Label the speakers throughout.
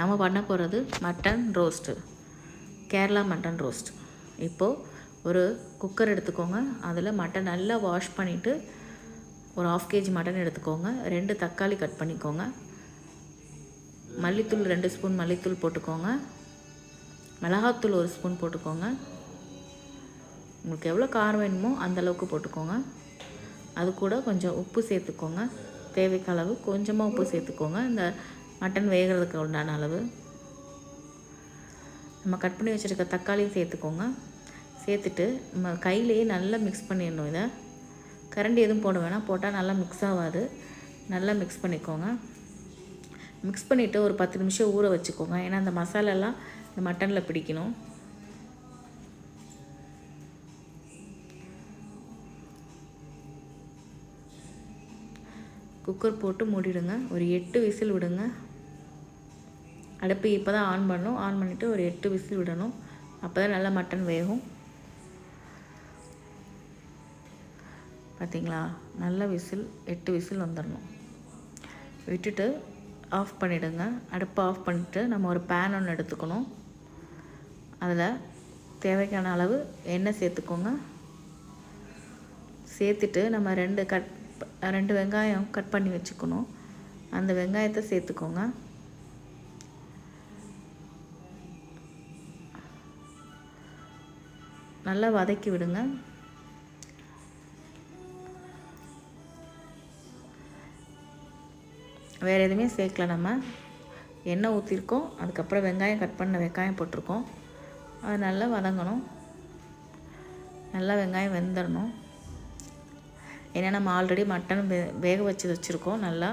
Speaker 1: நம்ம பண்ண போகிறது mutton roast, Kerala mutton roast. இப்போது ஒரு குக்கர் எடுத்துக்கோங்க. அதில் மட்டன் நல்லா வாஷ் பண்ணிவிட்டு ஒரு 1/2 kg மட்டன் எடுத்துக்கோங்க. 2 தக்காளி கட் பண்ணிக்கோங்க. மல்லித்தூள் 2 ஸ்பூன் மல்லித்தூள் போட்டுக்கோங்க. மிளகாத்தூள் 1 ஸ்பூன் போட்டுக்கோங்க. உங்களுக்கு எவ்வளோ காரம் வேணுமோ அந்தளவுக்கு போட்டுக்கோங்க. அது கூட கொஞ்சம் உப்பு சேர்த்துக்கோங்க. தேவைக்கு அளவு கொஞ்சமாக உப்பு சேர்த்துக்கோங்க. இந்த மட்டன் வேகிறதுக்கு உண்டான அளவு. நம்ம கட் பண்ணி வச்சுருக்க தக்காளியும் சேர்த்துக்கோங்க. சேர்த்துட்டு நம்ம கையிலேயே நல்லா மிக்ஸ் பண்ணிடணும். இதை கரண்டி எதுவும் போட வேணாம், போட்டால் நல்லா மிக்ஸ் ஆகாது. நல்லா மிக்ஸ் பண்ணிக்கோங்க. மிக்ஸ் பண்ணிவிட்டு ஒரு 10 நிமிஷம் ஊற வச்சுக்கோங்க. ஏன்னா அந்த மசாலாலாம் இந்த மட்டனில் பிடிக்கணும். குக்கர் போட்டு மூடிடுங்க. ஒரு 8 விசில் விடுங்க. அடுப்பு இப்போ தான் ஆன் பண்ணணும். ஆன் பண்ணிவிட்டு ஒரு 8 விசில் விடணும். அப்போ தான் நல்லா மட்டன் வேகும். பார்த்திங்களா, நல்ல விசில் 8 விசில் வந்துடணும். விட்டுட்டு ஆஃப் பண்ணிவிடுங்க. அடுப்பை ஆஃப் பண்ணிவிட்டு நம்ம ஒரு பேன் ஒன்று எடுத்துக்கணும். அதில் தேவைக்கான அளவு எண்ணெய் சேர்த்துக்கோங்க. சேர்த்துட்டு நம்ம 2 வெங்காயம் கட் பண்ணி வச்சுக்கணும். அந்த வெங்காயத்தை சேர்த்துக்கோங்க. நல்லா வதக்கி விடுங்க. வேறு எதுவுமே சேர்க்கல, நம்ம எண்ணெய் ஊற்றிருக்கோம். அதுக்கப்புறம் வெங்காயம் கட் பண்ண வெங்காயம் போட்டிருக்கோம். அது நல்லா வதங்கணும். நல்லா வெங்காயம் வெந்துடணும். ஏன்னா நம்ம ஆல்ரெடி மட்டன் வேக வச்சுருக்கோம் நல்லா.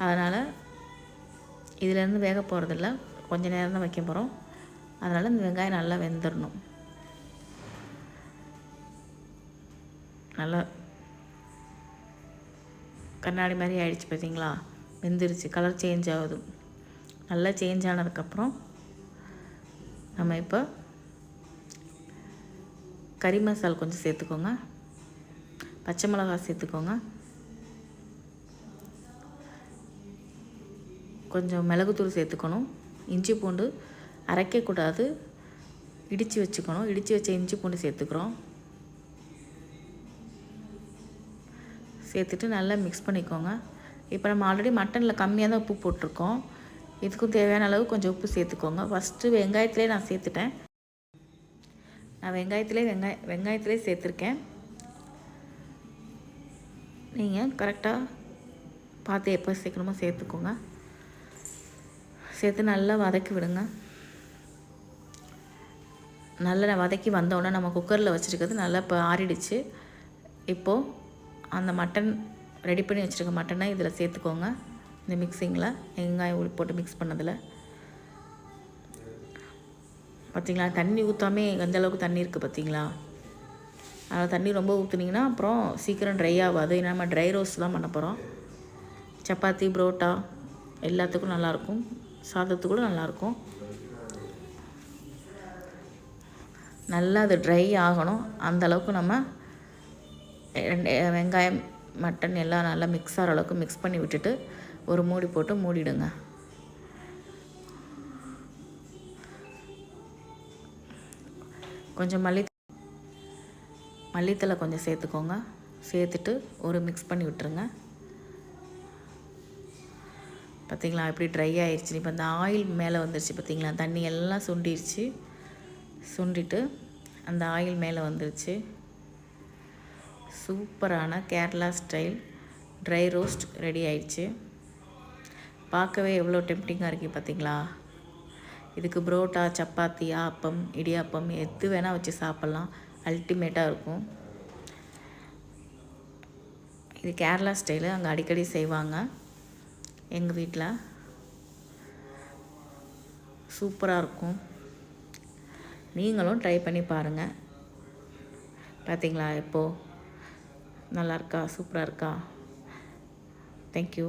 Speaker 1: அதனால் இதிலேருந்து வேக போகிறதில்ல, கொஞ்சம் நேரம் தான் வைக்க போகிறோம். அதனால் இந்த வெங்காயம் நல்லா வெந்துடணும். நல்லா கண்ணாடி மாதிரி ஆயிடுச்சு பார்த்திங்களா, வெந்துருச்சு. கலர் சேஞ்ச் ஆகுது. நல்லா சேஞ்ச் ஆனதுக்கப்புறம் நம்ம இப்போ கறி மசாலா கொஞ்சம் சேர்த்துக்கோங்க. பச்சை மிளகாய் சேர்த்துக்கோங்க. கொஞ்சம் மிளகுத்தூள் சேர்த்துக்கணும். இஞ்சி பூண்டு அரைக்கக்கூடாது, இடித்து வச்சுக்கணும். இடித்து வச்ச இஞ்சி பூண்டு சேர்த்துக்கிறோம். சேர்த்துட்டு நல்லா மிக்ஸ் பண்ணிக்கோங்க. இப்போ நம்ம ஆல்ரெடி மட்டனில் கம்மியாக தான் உப்பு போட்டிருக்கோம். இதுக்கும் தேவையான அளவு கொஞ்சம் உப்பு சேர்த்துக்கோங்க. ஃபஸ்ட்டு வெங்காயத்திலே நான் சேர்த்துட்டேன். நான் வெங்காயத்திலே சேர்த்துருக்கேன். நீங்கள் கரெக்டாக பார்த்து எப்போ சேர்க்கணுமோ சேர்த்துக்கோங்க. சேர்த்து நல்லா வதக்கி விடுங்க. நல்லா வதக்கி வந்தோடனே நம்ம குக்கரில் வச்சுருக்கிறது நல்லா இப்போ ஆறிடுச்சு. இப்போது அந்த மட்டன் ரெடி பண்ணி வச்சுருக்க மட்டனை இதில் சேர்த்துக்கோங்க. இந்த மிக்சிங்கில் வெங்காயம் போட்டு மிக்ஸ் பண்ணதில் பார்த்திங்களா, தண்ணி ஊற்றாமே எந்தளவுக்கு தண்ணி இருக்குது பார்த்திங்களா. அதில் தண்ணி ரொம்ப ஊற்றுனீங்கன்னா அப்புறம் சீக்கிரம் ட்ரை ஆகாது. ஏன்னா நம்ம ட்ரை ரோஸ்ட் தான் பண்ண போகிறோம். சப்பாத்தி, புரோட்டா எல்லாத்துக்கும் நல்லாயிருக்கும். சாதத்துக்கு கூட நல்லாயிருக்கும். நல்லா அது ட்ரை ஆகணும். அந்தளவுக்கு நம்ம வெங்காயம் மட்டன் எல்லாம் நல்லா மிக்ஸ் ஆகிற அளவுக்கு மிக்ஸ் பண்ணி விட்டுட்டு ஒரு மூடி போட்டு மூடிடுங்க. கொஞ்சம் மல்லித்தலை கொஞ்சம் சேர்த்துக்கோங்க. சேர்த்துட்டு ஒரு மிக்ஸ் பண்ணி விட்டுருங்க. பார்த்திங்களா, எப்படி ட்ரை ஆயிடுச்சு. இப்போ அந்த ஆயில் மேலே வந்துருச்சு பார்த்திங்களா, தண்ணி எல்லாம் சுண்டிடுச்சு. சுண்டிட்டு அந்த ஆயில் மேலே வந்துருச்சு. சூப்பரான Kerala style dry roast ready ஆயிடுச்சு. பார்க்கவே எவ்வளோ டெம்ப்டிங்காக இருக்குது பார்த்திங்களா. இதுக்கு புரோட்டா, சப்பாத்தி, ஆப்பம், இடியாப்பம் எது வேணால் வச்சு சாப்பிட்லாம். அல்டிமேட்டாக இருக்கும். இது கேரளா ஸ்டைலு. அங்கே அடிக்கடி செய்வாங்க எங்கள் வீட்டில். சூப்பராக இருக்கும். நீங்களும் ட்ரை பண்ணி பாருங்கள். பார்த்திங்களா, இப்போது நல்லா இருக்கா, சூப்பராக இருக்கா. தேங்க்யூ.